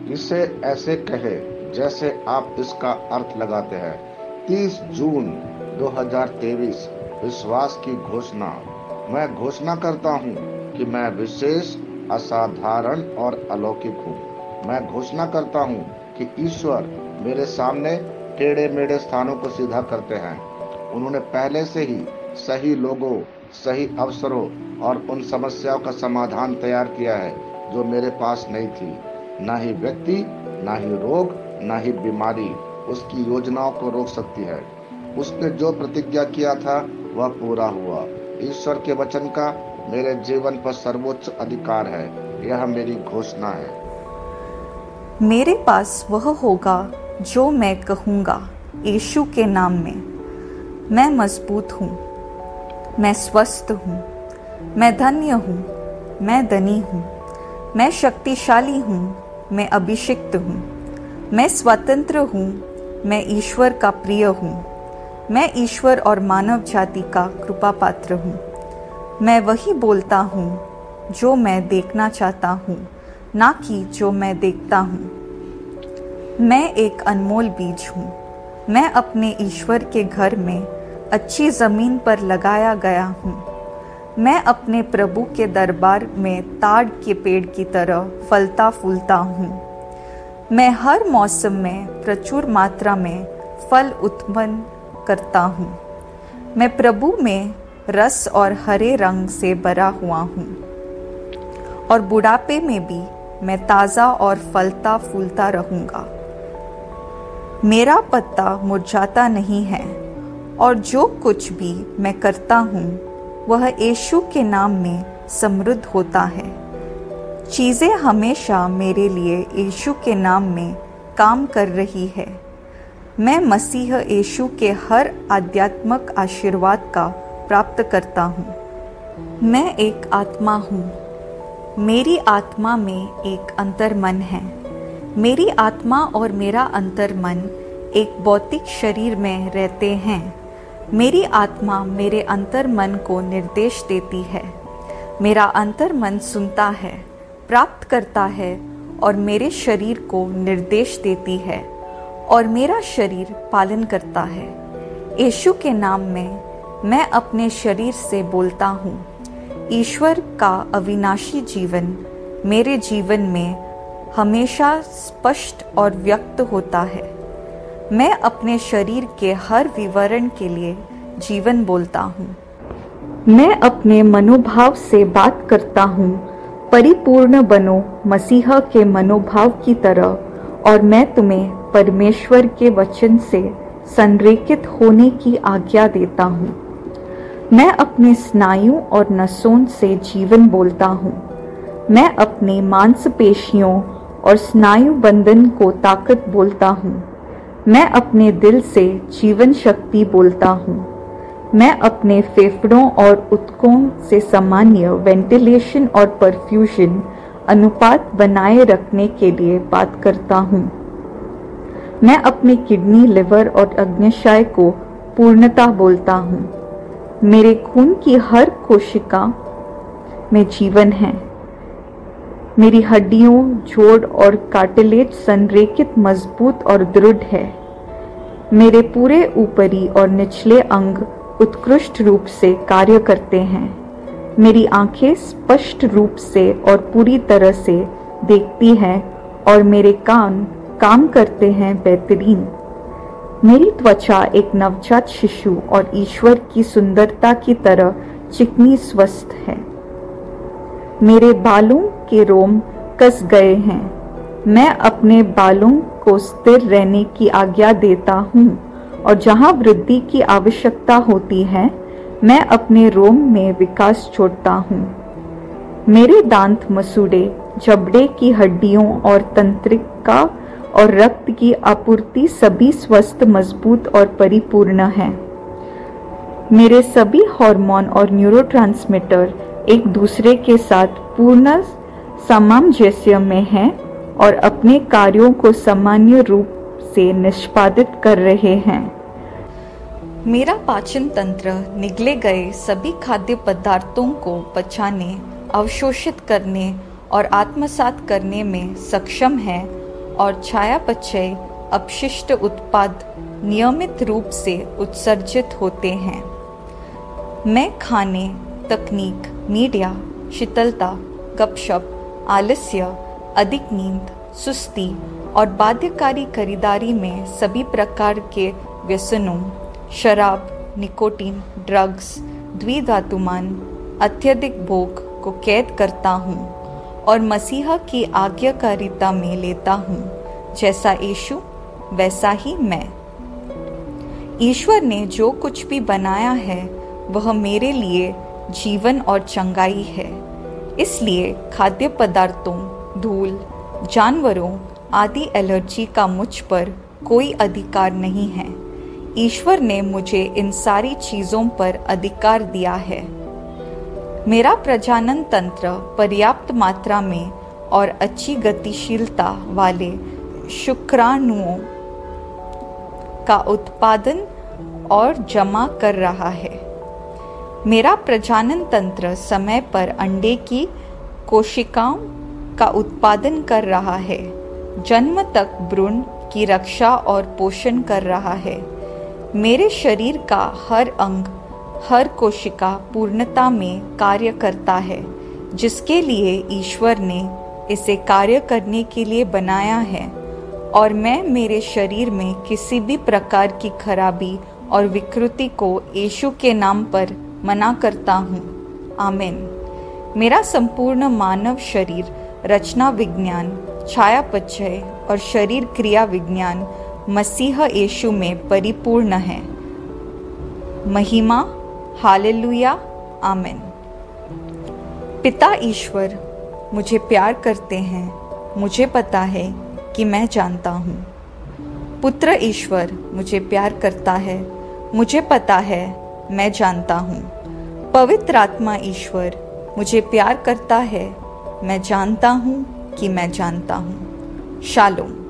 इसे ऐसे कहे जैसे आप इसका अर्थ लगाते हैं। 30 जून 2023 विश्वास की घोषणा। मैं घोषणा करता हूँ कि मैं विशेष, असाधारण और अलौकिक हूँ। मैं घोषणा करता हूँ कि ईश्वर मेरे सामने टेढ़े मेढ़े स्थानों को सीधा करते हैं। उन्होंने पहले से ही सही लोगों, सही अवसरों और उन समस्याओं का समाधान तैयार किया है जो मेरे पास नहीं थी। ना ही व्यक्ति, ना ही रोग, ना ही बीमारी उसकी योजनाओं को रोक सकती है। उसने जो प्रतिज्ञा किया था वह पूरा हुआ। ईश्वर के वचन का मेरे जीवन पर सर्वोच्च अधिकार है। यह मेरी घोषणा है। मेरे पास वह होगा जो मैं कहूँगा यीशु के नाम में। मैं मजबूत हूँ, मैं स्वस्थ हूँ, मैं धन्य हूँ, मैं धनी हूँ, मैं शक्तिशाली हूँ, मैं अभिषिक्त हूँ, मैं स्वतंत्र हूँ, मैं ईश्वर का प्रिय हूँ, मैं ईश्वर और मानव जाति का कृपा पात्र हूँ। मैं वही बोलता हूँ जो मैं देखना चाहता हूँ, ना कि जो मैं देखता हूँ। मैं एक अनमोल बीज हूँ। मैं अपने ईश्वर के घर में अच्छी ज़मीन पर लगाया गया हूँ। मैं अपने प्रभु के दरबार में ताड़ के पेड़ की तरह फलता फूलता हूँ। मैं हर मौसम में प्रचुर मात्रा में फल उत्पन्न करता हूँ। मैं प्रभु में रस और हरे रंग से भरा हुआ हूँ और बुढ़ापे में भी मैं ताज़ा और फलता फूलता रहूँगा। मेरा पत्ता मुरझाता नहीं है और जो कुछ भी मैं करता हूँ वह यीशु के नाम में समृद्ध होता है। चीज़ें हमेशा मेरे लिए यीशु के नाम में काम कर रही है। मैं मसीह यीशु के हर आध्यात्मिक आशीर्वाद का प्राप्त करता हूँ। मैं एक आत्मा हूँ। मेरी आत्मा में एक अंतर्मन है। मेरी आत्मा और मेरा अंतर्मन एक भौतिक शरीर में रहते हैं। मेरी आत्मा मेरे अंतर्मन को निर्देश देती है। मेरा अंतर्मन सुनता है, प्राप्त करता है और मेरे शरीर को निर्देश देती है और मेरा शरीर पालन करता है। यीशु के नाम में मैं अपने शरीर से बोलता हूँ। ईश्वर का अविनाशी जीवन मेरे जीवन में हमेशा स्पष्ट और व्यक्त होता है। मैं अपने शरीर के हर विवरण के लिए जीवन बोलता हूँ। मैं अपने मनोभाव से बात करता हूँ। परिपूर्ण बनो मसीहा के मनोभाव की तरह और मैं तुम्हें परमेश्वर के वचन से संरेखित होने की आज्ञा देता हूँ। मैं अपने स्नायु और नसों से जीवन बोलता हूँ। मैं अपने मांसपेशियों और स्नायु बंधन को ताकत बोलता हूँ। मैं अपने दिल से जीवन शक्ति बोलता हूँ। मैं अपने फेफड़ों और ऊतकों से सामान्य वेंटिलेशन और परफ्यूजन अनुपात बनाए रखने के लिए बात करता हूँ। मैं अपने किडनी, लिवर और अग्न्याशय को पूर्णता बोलता हूँ। मेरे खून की हर कोशिका में जीवन है। मेरी हड्डियों, जोड़ और कार्टिलेज संरेखित, मजबूत और दृढ़ है। मेरे पूरे ऊपरी और निचले अंग उत्कृष्ट रूप से कार्य करते हैं। मेरी आंखें स्पष्ट रूप से और पूरी तरह से देखती हैं और मेरे कान काम करते हैं बेहतरीन। मेरी त्वचा एक नवजात शिशु और ईश्वर की सुंदरता की तरह चिकनी स्वस्थ है। मेरे बालों के रोम कस गए हैं। मैं अपने बालों को स्थिर रहने की आज्ञा देता हूँ और जहाँ वृद्धि की आवश्यकता होती है मैं अपने रोम में विकास छोड़ता हूँ। मेरे दांत, मसूड़े, जबड़े की हड्डियों और तंत्रिका और रक्त की आपूर्ति सभी स्वस्थ, मजबूत और परिपूर्ण है। मेरे सभी हार्मोन और न्यूरोट्रांसमीटर एक दूसरे के साथ पूर्ण सामंजस्य में हैं और अपने कार्यों को सामान्य रूप से निष्पादित कर रहे हैं। मेरा पाचन तंत्र निगले गए सभी खाद्य पदार्थों को पचाने, अवशोषित करने और आत्मसात करने में सक्षम है और चयापचय अपशिष्ट उत्पाद नियमित रूप से उत्सर्जित होते हैं। मैं खाने, तकनीक, मीडिया, शीतलता, गपशप, आलस्य, अधिक नींद, सुस्ती और बाध्यकारी खरीदारी में सभी प्रकार के व्यसनों, शराब, निकोटीन, ड्रग्स, द्विधातुमान, अत्यधिक भोग को कैद करता हूँ और मसीहा की आज्ञाकारिता में लेता हूँ। जैसा यीशु वैसा ही मैं। ईश्वर ने जो कुछ भी बनाया है वह मेरे लिए जीवन और चंगाई है। इसलिए खाद्य पदार्थों, धूल, जानवरों आदि एलर्जी का मुझ पर कोई अधिकार नहीं है। ईश्वर ने मुझे इन सारी चीज़ों पर अधिकार दिया है। मेरा प्रजनन तंत्र पर्याप्त मात्रा में और अच्छी गतिशीलता वाले शुक्राणुओं का उत्पादन और जमा कर रहा है। मेरा प्रजनन तंत्र समय पर अंडे की कोशिकाओं का उत्पादन कर रहा है, जन्म तक भ्रूण की रक्षा और पोषण कर रहा है। मेरे शरीर का हर अंग, हर कोशिका पूर्णता में कार्य करता है, जिसके लिए ईश्वर ने इसे कार्य करने के लिए बनाया है। और मैं मेरे शरीर में किसी भी प्रकार की खराबी और विकृति को यीशु के नाम पर मना करता हूँ। आमीन। मेरा संपूर्ण मानव शरीर रचना विज्ञान, चयापचय और शरीर क्रिया विज्ञान मसीह यीशु में परिपूर्ण है। महिमा, हालेलुया, आमीन। पिता ईश्वर मुझे प्यार करते हैं, मुझे पता है कि मैं जानता हूँ। पुत्र ईश्वर मुझे प्यार करता है, मुझे पता है, मैं जानता हूँ। पवित्र आत्मा ईश्वर मुझे प्यार करता है, मैं जानता हूँ कि मैं जानता हूँ। शालोम।